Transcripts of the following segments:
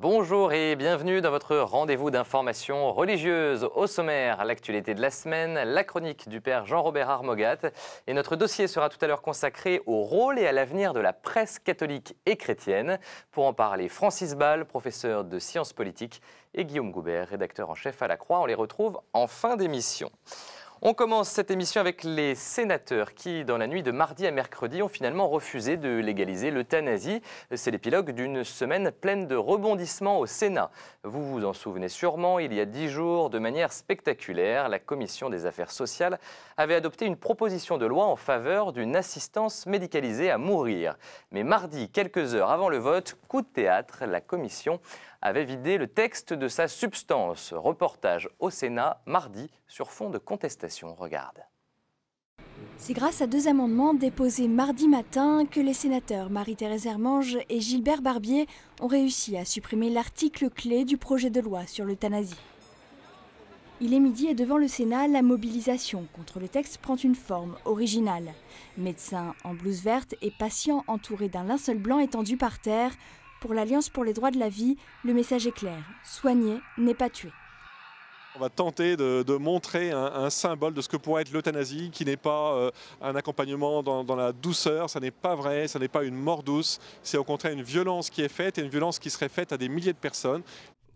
Bonjour et bienvenue dans votre rendez-vous d'information religieuse. Au sommaire, l'actualité de la semaine, la chronique du père Jean-Robert Armogat. Et notre dossier sera tout à l'heure consacré au rôle et à l'avenir de la presse catholique et chrétienne. Pour en parler, Francis Ball, professeur de sciences politiques, et Guillaume Goubert, rédacteur en chef à La Croix. On les retrouve en fin d'émission. On commence cette émission avec les sénateurs qui, dans la nuit de mardi à mercredi, ont finalement refusé de légaliser l'euthanasie. C'est l'épilogue d'une semaine pleine de rebondissements au Sénat. Vous vous en souvenez sûrement, il y a 10 jours, de manière spectaculaire, la Commission des affaires sociales avait adopté une proposition de loi en faveur d'une assistance médicalisée à mourir. Mais mardi, quelques heures avant le vote, coup de théâtre, la Commission avait vidé le texte de sa substance. Reportage au Sénat, mardi, sur fond de contestation. Regarde. C'est grâce à 2 amendements déposés mardi matin que les sénateurs Marie-Thérèse Hermange et Gilbert Barbier ont réussi à supprimer l'article clé du projet de loi sur l'euthanasie. Il est midi et devant le Sénat, la mobilisation contre le texte prend une forme originale. Médecins en blouse verte et patients entourés d'un linceul blanc étendu par terre. Pour l'Alliance pour les droits de la vie, le message est clair. Soigner n'est pas tuer. On va tenter de montrer un symbole de ce que pourrait être l'euthanasie, qui n'est pas un accompagnement dans la douceur. Ça n'est pas vrai, ça n'est pas une mort douce. C'est au contraire une violence qui est faite et une violence qui serait faite à des milliers de personnes.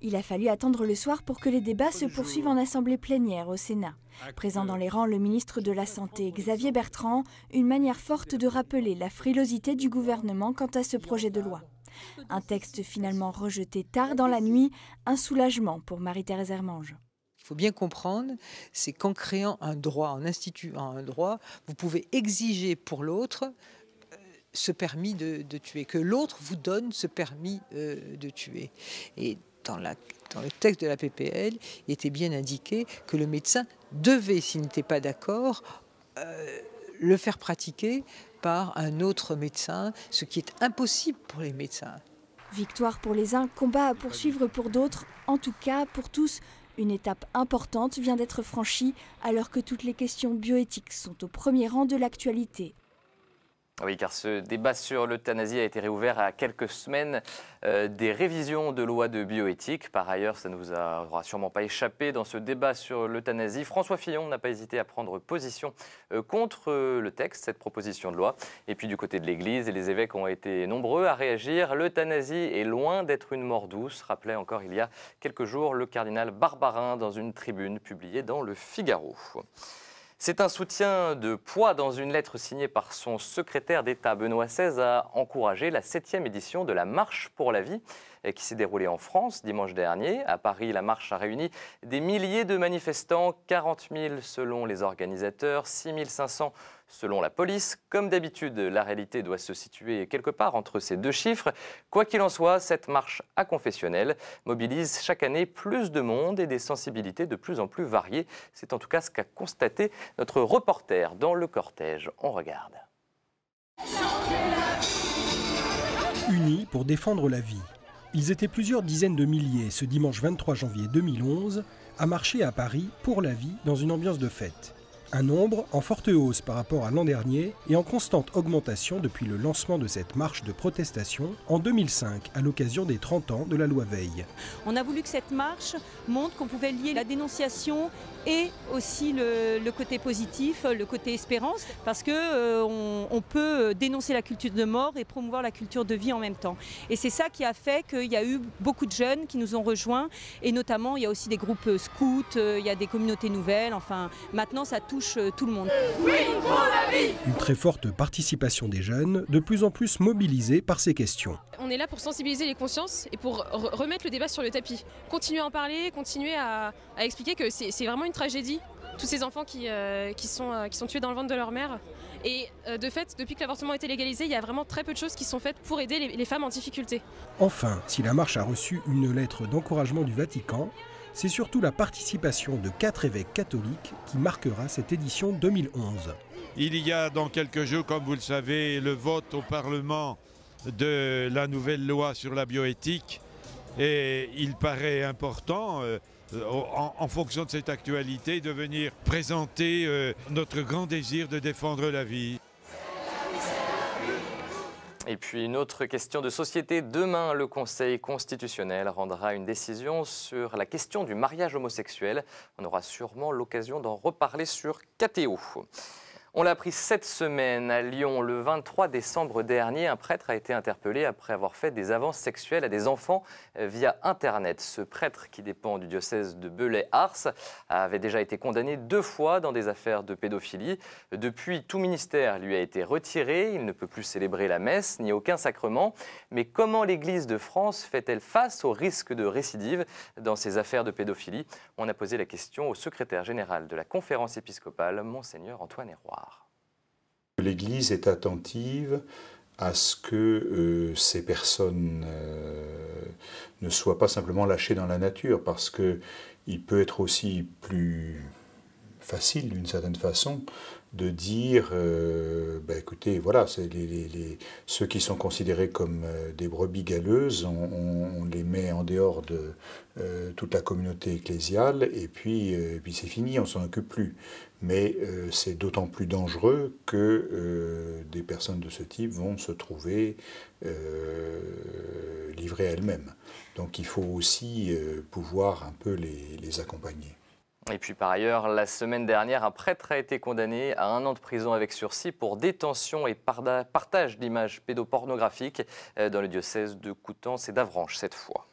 Il a fallu attendre le soir pour que les débats se poursuivent en assemblée plénière au Sénat. Présent dans les rangs, le ministre de la Santé, Xavier Bertrand, une manière forte de rappeler la frilosité du gouvernement quant à ce projet de loi. Un texte finalement rejeté tard dans la nuit, un soulagement pour Marie-Thérèse Hermange. Il faut bien comprendre, c'est qu'en créant un droit, en instituant un droit, vous pouvez exiger pour l'autre ce permis de tuer, que l'autre vous donne ce permis de tuer. Et dans le texte de la PPL, il était bien indiqué que le médecin devait, s'il n'était pas d'accord, le faire pratiquer par un autre médecin, ce qui est impossible pour les médecins. Victoire pour les uns, combat à poursuivre pour d'autres. En tout cas, pour tous, une étape importante vient d'être franchie alors que toutes les questions bioéthiques sont au premier rang de l'actualité. Oui, car ce débat sur l'euthanasie a été réouvert à quelques semaines des révisions de loi de bioéthique. Par ailleurs, ça ne vous aura sûrement pas échappé dans ce débat sur l'euthanasie. François Fillon n'a pas hésité à prendre position contre le texte, cette proposition de loi. Et puis du côté de l'Église, les évêques ont été nombreux à réagir. L'euthanasie est loin d'être une mort douce, rappelait encore il y a quelques jours le cardinal Barbarin dans une tribune publiée dans le Figaro. C'est un soutien de poids. Dans une lettre signée par son secrétaire d'État, Benoît XVI a encouragé la 7e édition de la Marche pour la vie qui s'est déroulée en France dimanche dernier. À Paris, la marche a réuni des milliers de manifestants, 40 000 selon les organisateurs, 6 500 selon la police. Comme d'habitude, la réalité doit se situer quelque part entre ces deux chiffres. Quoi qu'il en soit, cette marche aconfessionnelle mobilise chaque année plus de monde et des sensibilités de plus en plus variées. C'est en tout cas ce qu'a constaté notre reporter dans le cortège. On regarde. Unis pour défendre la vie. Ils étaient plusieurs dizaines de milliers ce dimanche 23 janvier 2011 à marcher à Paris pour la vie dans une ambiance de fête. Un nombre en forte hausse par rapport à l'an dernier et en constante augmentation depuis le lancement de cette marche de protestation en 2005 à l'occasion des 30 ans de la loi Veil. On a voulu que cette marche montre qu'on pouvait lier la dénonciation et aussi le côté positif, le côté espérance, parce qu'on peut dénoncer la culture de mort et promouvoir la culture de vie en même temps. Et c'est ça qui a fait qu'il y a eu beaucoup de jeunes qui nous ont rejoints, et notamment il y a aussi des groupes scouts, il y a des communautés nouvelles, enfin maintenant ça touche tout le monde. Oui pour la vie! Une très forte participation des jeunes, de plus en plus mobilisés par ces questions. On est là pour sensibiliser les consciences et pour remettre le débat sur le tapis. Continuer à en parler, continuer à expliquer que c'est vraiment une tragédie. Tous ces enfants qui sont tués dans le ventre de leur mère. Et de fait, depuis que l'avortement a été légalisé, il y a vraiment très peu de choses qui sont faites pour aider les femmes en difficulté. Enfin, si la marche a reçu une lettre d'encouragement du Vatican, c'est surtout la participation de 4 évêques catholiques qui marquera cette édition 2011. Il y a dans quelques jours, comme vous le savez, le vote au Parlement de la nouvelle loi sur la bioéthique. Et il paraît important, en fonction de cette actualité, de venir présenter notre grand désir de défendre la vie. Et puis une autre question de société. Demain, le Conseil constitutionnel rendra une décision sur la question du mariage homosexuel. On aura sûrement l'occasion d'en reparler sur KTO. On l'a appris cette semaine à Lyon. Le 23 décembre dernier, un prêtre a été interpellé après avoir fait des avances sexuelles à des enfants via Internet. Ce prêtre, qui dépend du diocèse de Belley-Ars, avait déjà été condamné 2 fois dans des affaires de pédophilie. Depuis, tout ministère lui a été retiré. Il ne peut plus célébrer la messe ni aucun sacrement. Mais comment l'Église de France fait-elle face au risque de récidive dans ces affaires de pédophilie? On a posé la question au secrétaire général de la Conférence épiscopale, Monseigneur Antoine Héroard. L'Église est attentive à ce que ces personnes ne soient pas simplement lâchées dans la nature, parce qu'il peut être aussi plus facile, d'une certaine façon, de dire, écoutez, voilà, ceux qui sont considérés comme des brebis galeuses, on les met en dehors de toute la communauté ecclésiale, et puis c'est fini, on ne s'en occupe plus. Mais c'est d'autant plus dangereux que des personnes de ce type vont se trouver livrées à elles-mêmes. Donc il faut aussi pouvoir un peu les accompagner. Et puis par ailleurs, la semaine dernière, un prêtre a été condamné à 1 an de prison avec sursis pour détention et partage d'images pédopornographiques dans le diocèse de Coutances et d'Avranches cette fois.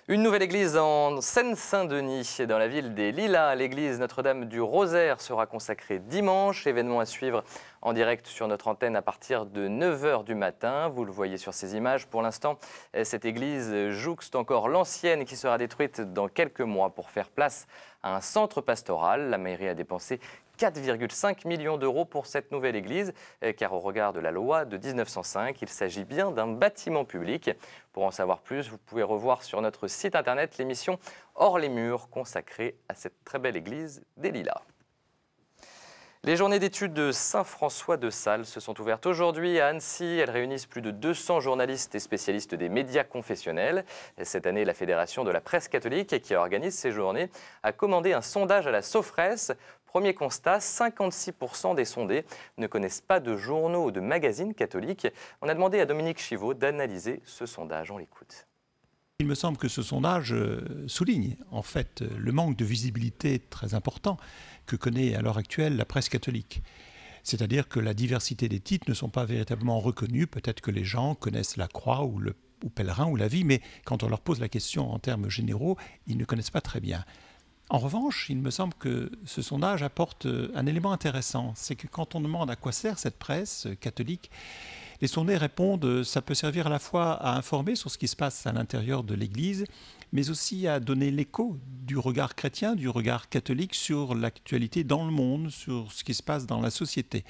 Une nouvelle église en Seine-Saint-Denis, dans la ville des Lilas. L'église Notre-Dame du Rosaire sera consacrée dimanche. Événement à suivre en direct sur notre antenne à partir de 9 h du matin. Vous le voyez sur ces images. Pour l'instant, cette église jouxte encore l'ancienne qui sera détruite dans quelques mois pour faire place à un centre pastoral. La mairie a dépensé 4,5 millions d'euros pour cette nouvelle église, car au regard de la loi de 1905, il s'agit bien d'un bâtiment public. Pour en savoir plus, vous pouvez revoir sur notre site internet l'émission Hors les murs consacrée à cette très belle église des Lilas. Les journées d'études de Saint-François de Sales se sont ouvertes aujourd'hui à Annecy. Elles réunissent plus de 200 journalistes et spécialistes des médias confessionnels. Cette année, la Fédération de la presse catholique, qui organise ces journées, a commandé un sondage à la Sofresse. Premier constat, 56% des sondés ne connaissent pas de journaux ou de magazines catholiques. On a demandé à Dominique Chivot d'analyser ce sondage. On l'écoute. Il me semble que ce sondage souligne en fait le manque de visibilité très important que connaît à l'heure actuelle la presse catholique. C'est-à-dire que la diversité des titres ne sont pas véritablement reconnus. Peut-être que les gens connaissent la Croix ou Pèlerin ou la Vie, mais quand on leur pose la question en termes généraux, ils ne connaissent pas très bien. En revanche, il me semble que ce sondage apporte un élément intéressant. C'est que quand on demande à quoi sert cette presse catholique, les sondés répondent ça peut servir à la fois à informer sur ce qui se passe à l'intérieur de l'Église, mais aussi à donner l'écho du regard chrétien, du regard catholique sur l'actualité dans le monde, sur ce qui se passe dans la société.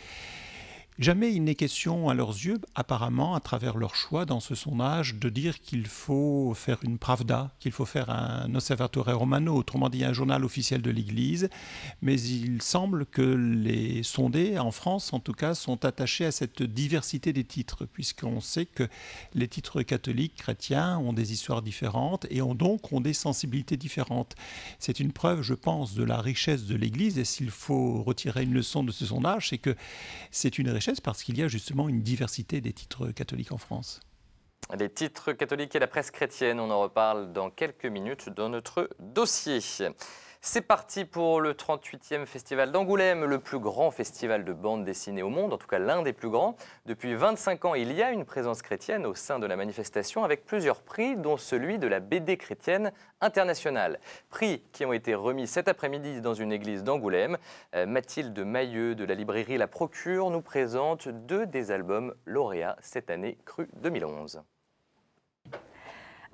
Jamais il n'est question à leurs yeux, apparemment, à travers leur choix dans ce sondage, de dire qu'il faut faire une pravda, qu'il faut faire un osservatore romano, autrement dit un journal officiel de l'Église. Mais il semble que les sondés, en France en tout cas, sont attachés à cette diversité des titres, puisqu'on sait que les titres catholiques, chrétiens, ont des histoires différentes et ont des sensibilités différentes. C'est une preuve, je pense, de la richesse de l'Église. Et s'il faut retirer une leçon de ce sondage, c'est que c'est une richesse parce qu'il y a justement une diversité des titres catholiques en France. Les titres catholiques et la presse chrétienne, on en reparle dans quelques minutes dans notre dossier. C'est parti pour le 38e Festival d'Angoulême, le plus grand festival de bande dessinée au monde, en tout cas l'un des plus grands. Depuis 25 ans, il y a une présence chrétienne au sein de la manifestation avec plusieurs prix, dont celui de la BD chrétienne internationale. Prix qui ont été remis cet après-midi dans une église d'Angoulême. Mathilde Mailleux de la librairie La Procure nous présente 2 des albums lauréats cette année Cru 2011.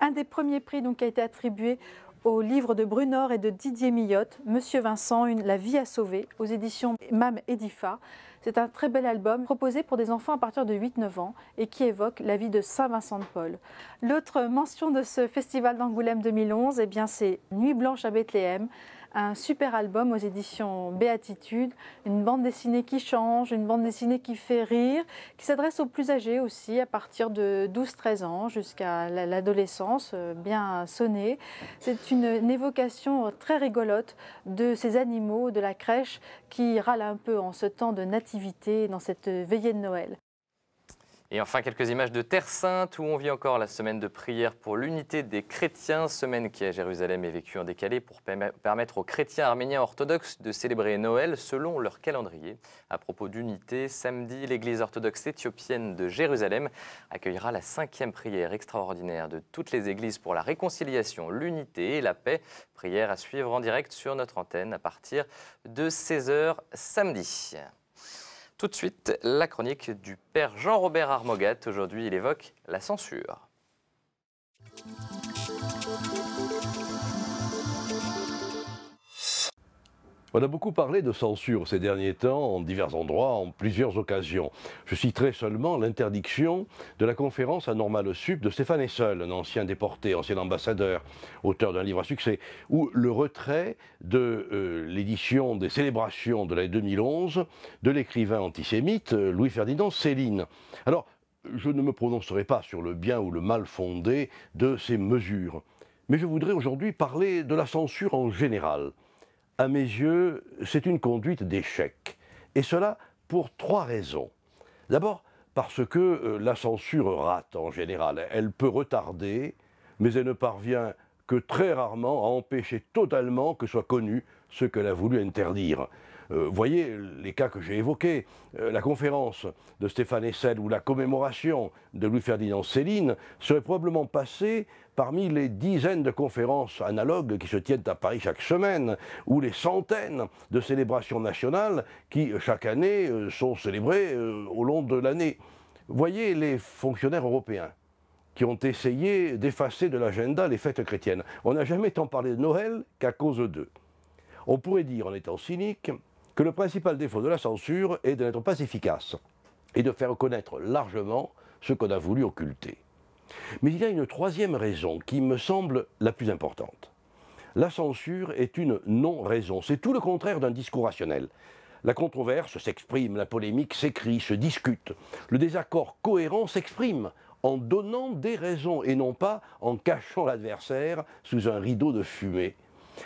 Un des premiers prix a été attribué au livre de Brunor et de Didier Millotte, Monsieur Vincent, La vie à sauver, aux éditions MAM Edifa. C'est un très bel album proposé pour des enfants à partir de 8-9 ans et qui évoque la vie de Saint Vincent de Paul. L'autre mention de ce festival d'Angoulême 2011, c'est Nuit blanche à Bethléem, un super album aux éditions Béatitude, une bande dessinée qui change, une bande dessinée qui fait rire, qui s'adresse aux plus âgés aussi, à partir de 12-13 ans jusqu'à l'adolescence, bien sonnée. C'est une évocation très rigolote de ces animaux de la crèche qui râlent un peu en ce temps de nativité, dans cette veillée de Noël. Et enfin, quelques images de Terre Sainte où on vit encore la semaine de prière pour l'unité des chrétiens, semaine qui à Jérusalem est vécue en décalé pour permettre aux chrétiens arméniens orthodoxes de célébrer Noël selon leur calendrier. À propos d'unité, samedi, l'église orthodoxe éthiopienne de Jérusalem accueillera la 5e prière extraordinaire de toutes les églises pour la réconciliation, l'unité et la paix. Prière à suivre en direct sur notre antenne à partir de 16h samedi. Tout de suite, la chronique du père Jean-Robert Armogat. Aujourd'hui, il évoque la censure. On a beaucoup parlé de censure ces derniers temps, en divers endroits, en plusieurs occasions. Je citerai seulement l'interdiction de la conférence à Normal Sup de Stéphane Hessel, un ancien déporté, ancien ambassadeur, auteur d'un livre à succès, ou le retrait de l'édition des célébrations de l'année 2011 de l'écrivain antisémite Louis-Ferdinand Céline. Alors, je ne me prononcerai pas sur le bien ou le mal fondé de ces mesures, mais je voudrais aujourd'hui parler de la censure en général. À mes yeux, c'est une conduite d'échec. Et cela pour 3 raisons. D'abord, parce que la censure rate en général. Elle peut retarder, mais elle ne parvient que très rarement à empêcher totalement que soit connu ce qu'elle a voulu interdire. Voyez les cas que j'ai évoqués, la conférence de Stéphane Hessel ou la commémoration de Louis-Ferdinand Céline seraient probablement passées parmi les dizaines de conférences analogues qui se tiennent à Paris chaque semaine, ou les centaines de célébrations nationales qui, chaque année, sont célébrées au long de l'année. Voyez les fonctionnaires européens qui ont essayé d'effacer de l'agenda les fêtes chrétiennes. On n'a jamais tant parlé de Noël qu'à cause d'eux. On pourrait dire, en étant cynique, que le principal défaut de la censure est de n'être pas efficace et de faire connaître largement ce qu'on a voulu occulter. Mais il y a une 3e raison qui me semble la plus importante. La censure est une non-raison, c'est tout le contraire d'un discours rationnel. La controverse s'exprime, la polémique s'écrit, se discute. Le désaccord cohérent s'exprime en donnant des raisons et non pas en cachant l'adversaire sous un rideau de fumée.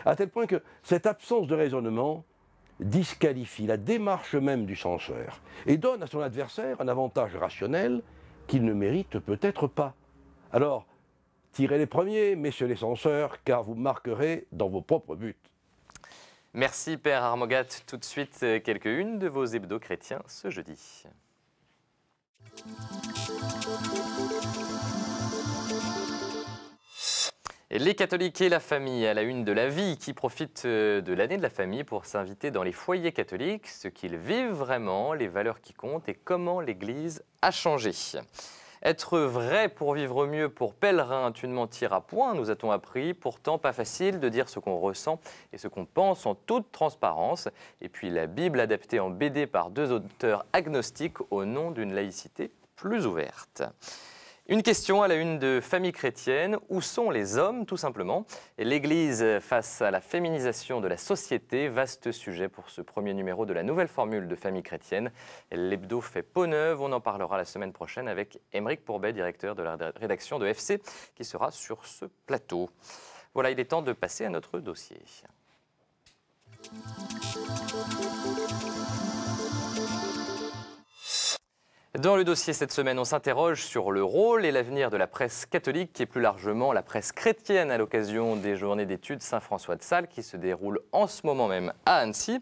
À tel point que cette absence de raisonnement disqualifie la démarche même du censeur et donne à son adversaire un avantage rationnel qu'il ne mérite peut-être pas. Alors, tirez les premiers, messieurs les censeurs, car vous marquerez dans vos propres buts. Merci Père Armogat. Tout de suite, quelques-unes de vos hebdos chrétiens ce jeudi. Les catholiques et la famille à la une de La Vie qui profitent de l'année de la famille pour s'inviter dans les foyers catholiques, ce qu'ils vivent vraiment, les valeurs qui comptent et comment l'Église a changé. Être vrai pour vivre mieux pour pèlerin, tu ne mentiras point, nous a-t-on appris. Pourtant, pas facile de dire ce qu'on ressent et ce qu'on pense en toute transparence. Et puis la Bible adaptée en BD par 2 auteurs agnostiques au nom d'une laïcité plus ouverte. Une question à la une de Famille chrétienne. Où sont les hommes, tout simplement? L'Église face à la féminisation de la société. Vaste sujet pour ce premier numéro de la nouvelle formule de Famille chrétienne. L'hebdo fait peau neuve. On en parlera la semaine prochaine avec Aymeric Pourbet, directeur de la rédaction de FC, qui sera sur ce plateau. Voilà, il est temps de passer à notre dossier. Dans le dossier cette semaine, on s'interroge sur le rôle et l'avenir de la presse catholique et plus largement la presse chrétienne à l'occasion des journées d'études Saint-François de Sales qui se déroulent en ce moment même à Annecy.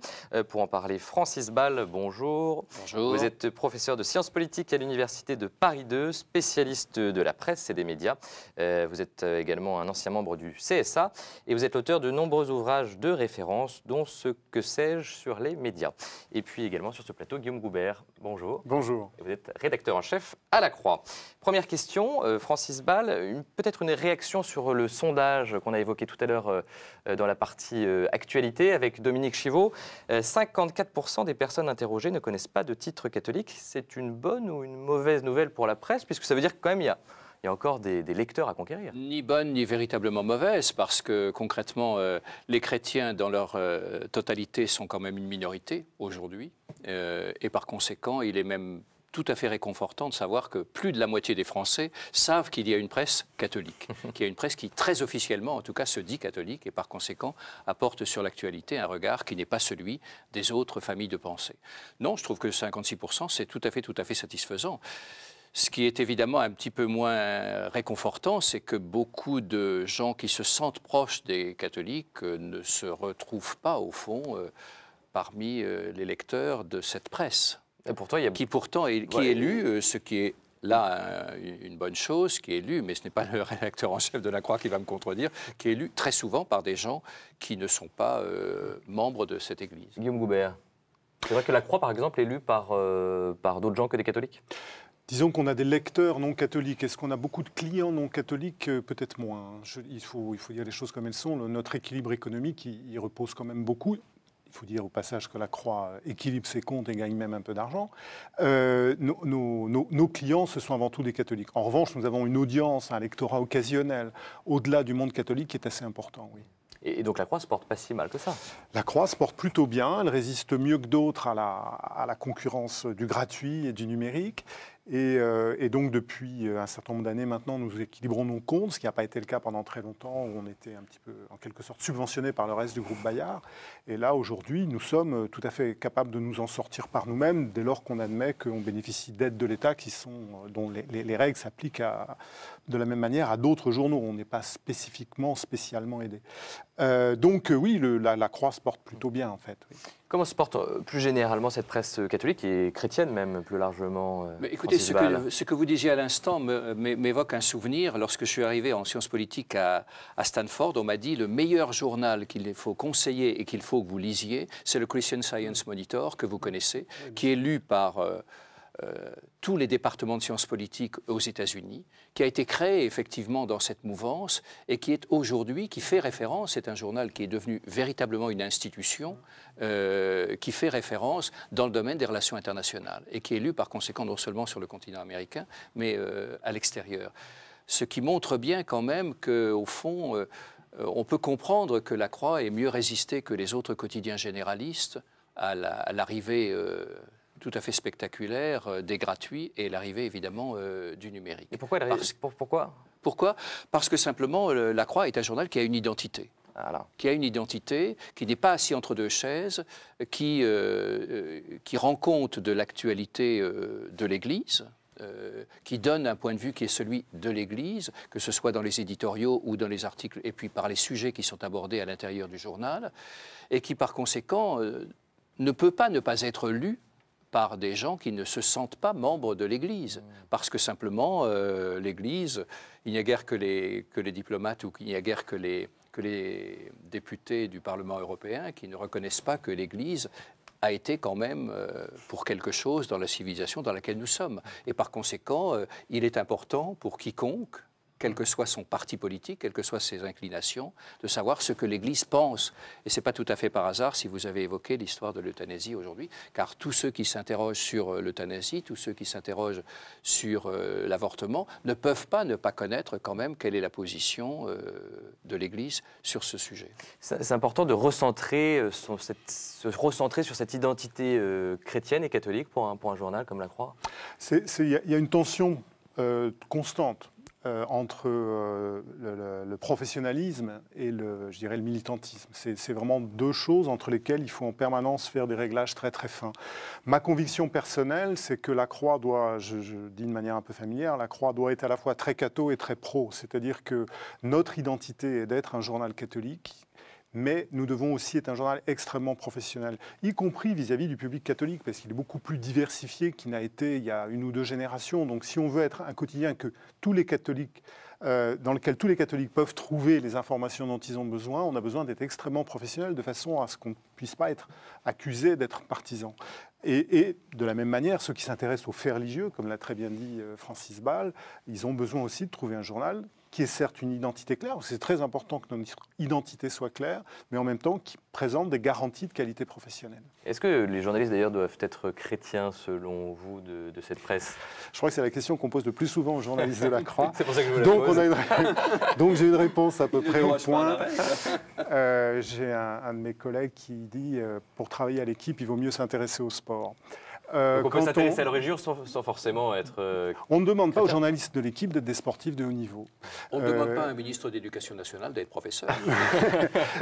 Pour en parler, Francis Ball, bonjour. Bonjour. Vous êtes professeur de sciences politiques à l'Université de Paris 2, spécialiste de la presse et des médias. Vous êtes également un ancien membre du CSA et vous êtes l'auteur de nombreux ouvrages de référence, dont Ce que sais-je sur les médias. Et puis également sur ce plateau, Guillaume Goubert, bonjour. Bonjour. Vous êtes rédacteur en chef à La Croix. Première question, Francis Ball, peut-être une réaction sur le sondage qu'on a évoqué tout à l'heure dans la partie actualité avec Dominique Chivot. 54% des personnes interrogées ne connaissent pas de titre catholique. C'est une bonne ou une mauvaise nouvelle pour la presse, puisque ça veut dire que quand même il y a encore des lecteurs à conquérir. Ni bonne ni véritablement mauvaise, parce que concrètement, les chrétiens dans leur totalité sont quand même une minorité aujourd'hui. Et par conséquent, il est même tout à fait réconfortant de savoir que plus de la moitié des Français savent qu'il y a une presse catholique, qu'il y a une presse qui, très officiellement en tout cas, se dit catholique et par conséquent apporte sur l'actualité un regard qui n'est pas celui des autres familles de pensée. Non, je trouve que 56%, c'est tout à fait satisfaisant. Ce qui est évidemment un petit peu moins réconfortant, c'est que beaucoup de gens qui se sentent proches des catholiques ne se retrouvent pas, au fond, parmi les lecteurs de cette presse. Et pourtant, il y a... Qui pourtant est lu, ce qui est là une bonne chose, qui est lu, mais ce n'est pas le rédacteur en chef de la Croix qui va me contredire, qui est lu très souvent par des gens qui ne sont pas membres de cette Église. Guillaume Goubert, c'est vrai que la Croix, par exemple, est lue par d'autres gens que des catholiques? Disons qu'on a des lecteurs non catholiques. Est-ce qu'on a beaucoup de clients non catholiques? Peut-être moins. Il faut dire les choses comme elles sont. Notre équilibre économique, il repose quand même beaucoup. Il faut dire au passage que la Croix équilibre ses comptes et gagne même un peu d'argent. Nos clients, ce sont avant tout des catholiques. En revanche, nous avons une audience, un lectorat occasionnel, au-delà du monde catholique, qui est assez important, oui. Et donc la Croix se porte pas si mal que ça? La Croix se porte plutôt bien, elle résiste mieux que d'autres à la concurrence du gratuit et du numérique. Et donc depuis un certain nombre d'années maintenant, nous équilibrons nos comptes, ce qui n'a pas été le cas pendant très longtemps, où on était un petit peu, en quelque sorte, subventionné par le reste du groupe Bayard. Et là, aujourd'hui, nous sommes tout à fait capables de nous en sortir par nous-mêmes, dès lors qu'on admet qu'on bénéficie d'aides de l'État dont les règles s'appliquent de la même manière à d'autres journaux. On n'est pas spécialement aidé. Donc oui, la Croix se porte plutôt bien, en fait. Oui. Comment se porte plus généralement cette presse catholique et chrétienne même plus largement? Mais écoutez, ce que vous disiez à l'instant m'évoque un souvenir. Lorsque je suis arrivé en sciences politiques à Stanford, on m'a dit le meilleur journal qu'il faut conseiller et qu'il faut que vous lisiez, c'est le Christian Science Monitor, que vous connaissez, qui est lu par tous les départements de sciences politiques aux États-Unis, qui a été créé effectivement dans cette mouvance et qui est aujourd'hui, qui fait référence, c'est un journal qui est devenu véritablement une institution, qui fait référence dans le domaine des relations internationales et qui est lu par conséquent non seulement sur le continent américain, mais à l'extérieur. Ce qui montre bien quand même qu'au fond, on peut comprendre que la Croix ait mieux résisté que les autres quotidiens généralistes à l'arrivée tout à fait spectaculaire des gratuits et l'arrivée évidemment du numérique. Et pourquoi Pourquoi? Parce que simplement la Croix est un journal qui a une identité. Voilà. Qui a une identité, qui n'est pas assis entre deux chaises, qui rend compte de l'actualité de l'Église, qui donne un point de vue qui est celui de l'Église, que ce soit dans les éditoriaux ou dans les articles, et puis par les sujets qui sont abordés à l'intérieur du journal, et qui par conséquent ne peut pas ne pas être lu par des gens qui ne se sentent pas membres de l'Église. Parce que simplement, l'Église, il n'y a guère que les diplomates ou il n'y a guère que les députés du Parlement européen qui ne reconnaissent pas que l'Église a été quand même pour quelque chose dans la civilisation dans laquelle nous sommes. Et par conséquent, il est important pour quiconque, quel que soit son parti politique, quelles que soient ses inclinations, de savoir ce que l'Église pense. Et ce n'est pas tout à fait par hasard si vous avez évoqué l'histoire de l'euthanasie aujourd'hui, car tous ceux qui s'interrogent sur l'euthanasie, tous ceux qui s'interrogent sur l'avortement, ne peuvent pas ne pas connaître quand même quelle est la position de l'Église sur ce sujet. C'est important de recentrer, se recentrer sur cette identité chrétienne et catholique pour un journal comme La Croix. Il y a une tension constante entre le professionnalisme et je dirais, le militantisme. C'est vraiment deux choses entre lesquelles il faut en permanence faire des réglages très très fins. Ma conviction personnelle, c'est que la Croix doit, je dis de manière un peu familière, la Croix doit être à la fois très catho et très pro. C'est-à-dire que notre identité est d'être un journal catholique, mais nous devons aussi être un journal extrêmement professionnel, y compris vis-à-vis du public catholique, parce qu'il est beaucoup plus diversifié qu'il n'a été il y a une ou deux générations. Donc si on veut être un quotidien que tous les catholiques, dans lequel tous les catholiques peuvent trouver les informations dont ils ont besoin, on a besoin d'être extrêmement professionnel de façon à ce qu'on ne puisse pas être accusé d'être partisan. Et de la même manière, ceux qui s'intéressent aux faits religieux, comme l'a très bien dit Francis Ball, ils ont besoin aussi de trouver un journal qui est certes une identité claire, c'est très important que notre identité soit claire, mais en même temps qui présente des garanties de qualité professionnelle. Est-ce que les journalistes d'ailleurs doivent être chrétiens selon vous de cette presse? Je crois que c'est la question qu'on pose le plus souvent aux journalistes de la Croix. C'est pour ça que je vous la pose. Donc j'ai une réponse à peu près au point. J'ai un de mes collègues qui dit pour travailler à l'équipe, il vaut mieux s'intéresser au sport. Donc on peut s'intéresser à l'origine sans forcément être... On ne demande pas aux journalistes de l'équipe d'être des sportifs de haut niveau. On ne demande pas à un ministre de l'Éducation nationale d'être professeur.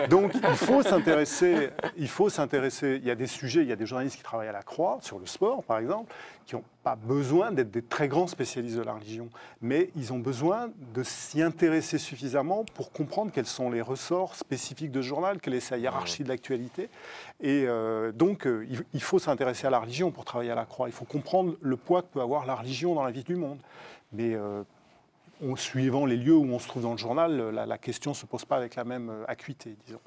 Donc il faut s'intéresser. Il y a des sujets, il y a des journalistes qui travaillent à la Croix, sur le sport par exemple, qui ont pas besoin d'être des très grands spécialistes de la religion, mais ils ont besoin de s'y intéresser suffisamment pour comprendre quels sont les ressorts spécifiques de ce journal, quelle est sa hiérarchie de l'actualité. Et donc, il faut s'intéresser à la religion pour travailler à la Croix. Il faut comprendre le poids que peut avoir la religion dans la vie du monde. Mais suivant les lieux où on se trouve dans le journal, la question ne se pose pas avec la même acuité, disons.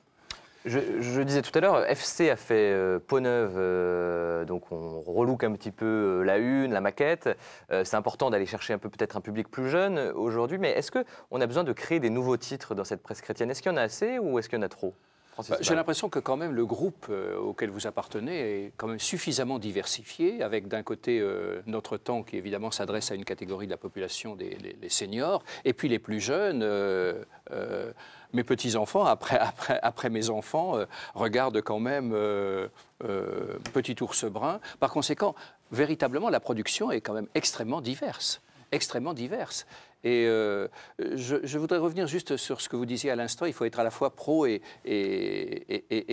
Je disais tout à l'heure, FC a fait peau neuve, donc on relook un petit peu la une, la maquette. C'est important d'aller chercher un peu peut-être un public plus jeune aujourd'hui, mais est-ce qu'on a besoin de créer des nouveaux titres dans cette presse chrétienne? Est-ce qu'il y en a assez ou est-ce qu'il y en a trop? J'ai l'impression que quand même le groupe auquel vous appartenez est quand même suffisamment diversifié, avec d'un côté Notre Temps qui évidemment s'adresse à une catégorie de la population, les seniors, et puis les plus jeunes. Mes petits-enfants, après mes enfants, regardent quand même Petit ours brun. Par conséquent, véritablement, la production est quand même extrêmement diverse. Extrêmement diverse. Et je voudrais revenir juste sur ce que vous disiez à l'instant, il faut être à la fois pro et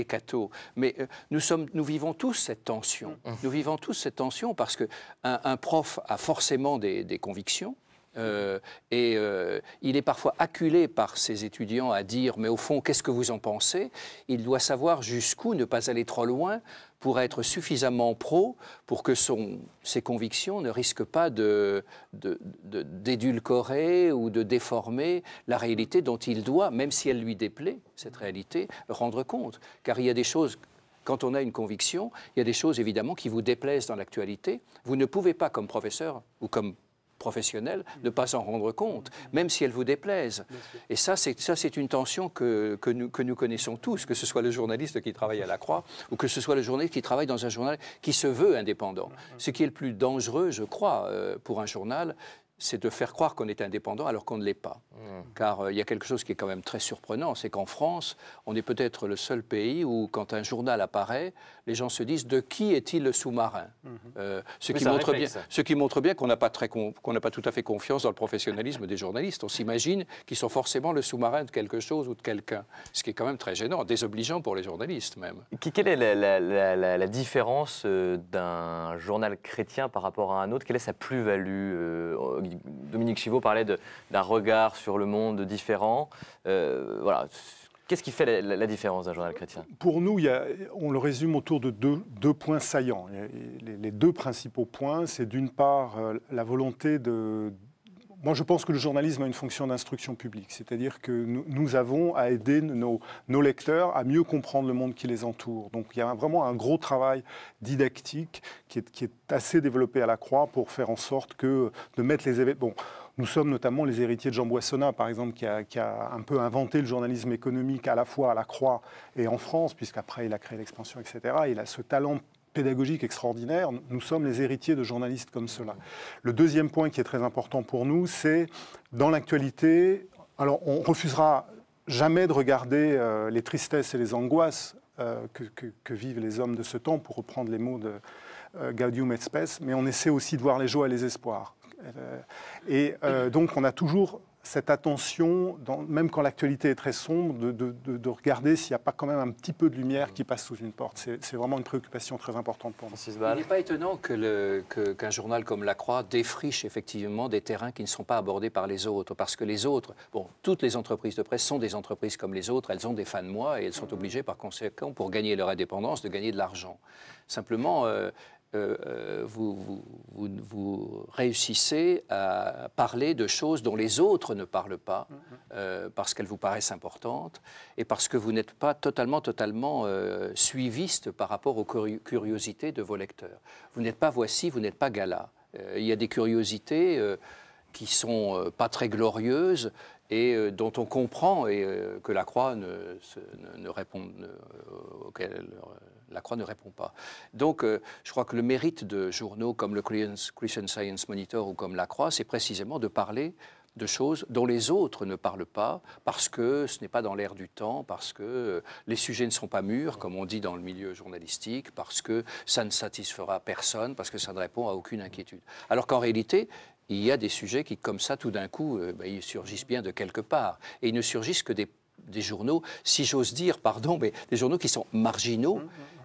catho. Mais nous vivons tous cette tension. Nous vivons tous cette tension parce qu'un prof a forcément des convictions. Il est parfois acculé par ses étudiants à dire « mais au fond, qu'est-ce que vous en pensez ?» Il doit savoir jusqu'où ne pas aller trop loin pour être suffisamment pro pour que ses convictions ne risquent pas d'édulcorer ou de déformer la réalité dont il doit, même si elle lui déplaît, cette réalité, rendre compte. Car il y a des choses... Quand on a une conviction, il y a des choses évidemment qui vous déplaisent dans l'actualité. Vous ne pouvez pas, comme professeur ou comme professionnel, ne pas en rendre compte, même si elles vous déplaisent. Et ça, c'est une tension que nous connaissons tous, que ce soit le journaliste qui travaille à la Croix ou que ce soit le journaliste qui travaille dans un journal qui se veut indépendant. Ce qui est le plus dangereux, je crois, pour un journal, c'est de faire croire qu'on est indépendant alors qu'on ne l'est pas. Car il y a quelque chose qui est quand même très surprenant, c'est qu'en France, on est peut-être le seul pays où, quand un journal apparaît, les gens se disent « de qui est-il le sous-marin » ce qui montre bien qu'on n'a pas tout à fait confiance dans le professionnalisme des journalistes. On s'imagine qu'ils sont forcément le sous-marin de quelque chose ou de quelqu'un, ce qui est quand même très gênant, désobligeant pour les journalistes même. Quelle est la différence d'un journal chrétien par rapport à un autre? Quelle est sa plus-value? Dominique Chivot parlait d'un regard sur le monde différent. Voilà. Qu'est-ce qui fait la différence d'un journal chrétien? Pour nous, on le résume autour de deux points saillants. Les deux principaux points, c'est d'une part la volonté de... Moi, je pense que le journalisme a une fonction d'instruction publique, c'est-à-dire que nous avons à aider nos lecteurs à mieux comprendre le monde qui les entoure. Donc, il y a vraiment un gros travail didactique qui est assez développé à la Croix pour faire en sorte de mettre les événements... Bon, nous sommes notamment les héritiers de Jean Boissonnat, par exemple, qui a un peu inventé le journalisme économique à la fois à la Croix et en France, puisqu'après il a créé l'Expansion, etc. Il a ce talent pédagogique extraordinaire. Nous sommes les héritiers de journalistes comme cela. Le deuxième point qui est très important pour nous, c'est dans l'actualité, alors on refusera jamais de regarder les tristesses et les angoisses que vivent les hommes de ce temps, pour reprendre les mots de Gaudium et Spes, mais on essaie aussi de voir les joies et les espoirs. Donc on a toujours cette attention, même quand l'actualité est très sombre, de regarder s'il n'y a pas quand même un petit peu de lumière qui passe sous une porte. C'est vraiment une préoccupation très importante pour nous. Il n'est pas étonnant qu'un journal comme La Croix défriche effectivement des terrains qui ne sont pas abordés par les autres. Parce que les autres, bon, toutes les entreprises de presse sont des entreprises comme les autres, elles ont des fins de mois et elles sont obligées par conséquent, pour gagner leur indépendance, de gagner de l'argent. Simplement... vous réussissez à parler de choses dont les autres ne parlent pas, parce qu'elles vous paraissent importantes, et parce que vous n'êtes pas totalement suiviste par rapport aux curiosités de vos lecteurs. Vous n'êtes pas Voici, vous n'êtes pas Gala. Il y a des curiosités qui ne sont pas très glorieuses, et dont on comprend que la Croix auquel la Croix ne répond pas. Donc, je crois que le mérite de journaux comme le Christian Science Monitor ou comme La Croix, c'est précisément de parler de choses dont les autres ne parlent pas, parce que ce n'est pas dans l'air du temps, parce que les sujets ne sont pas mûrs, comme on dit dans le milieu journalistique, parce que ça ne satisfera personne, parce que ça ne répond à aucune inquiétude. Alors qu'en réalité, il y a des sujets qui, comme ça, tout d'un coup, ils surgissent bien de quelque part. Et ils ne surgissent que des journaux, si j'ose dire, pardon, mais des journaux qui sont marginaux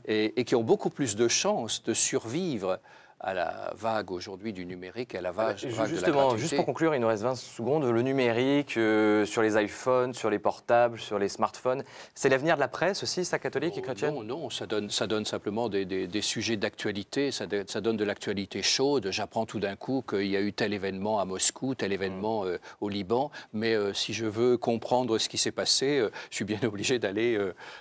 et qui ont beaucoup plus de chances de survivre à la vague aujourd'hui du numérique et à la vague de la Justement, gratuité. juste pour conclure, il nous reste 20 secondes. Le numérique, sur les iPhones, sur les portables, sur les smartphones, c'est l'avenir de la presse aussi, ça, catholique et chrétienne? Non, ça donne simplement des sujets d'actualité, ça donne de l'actualité chaude. J'apprends tout d'un coup qu'il y a eu tel événement à Moscou, tel événement au Liban, mais si je veux comprendre ce qui s'est passé, je suis bien obligé d'aller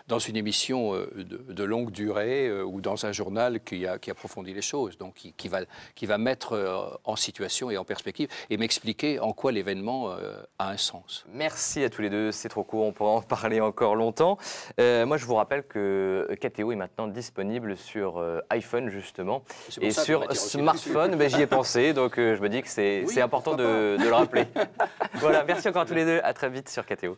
dans une émission de longue durée ou dans un journal qui approfondit les choses, donc qui va mettre en situation et en perspective et m'expliquer en quoi l'événement a un sens. Merci à tous les deux, c'est trop court, on pourra en parler encore longtemps. Moi, je vous rappelle que KTO est maintenant disponible sur iPhone, justement, et sur smartphone. J'y ai pensé, donc je me dis que c'est important de le rappeler. Voilà, merci encore à tous les deux, à très vite sur KTO.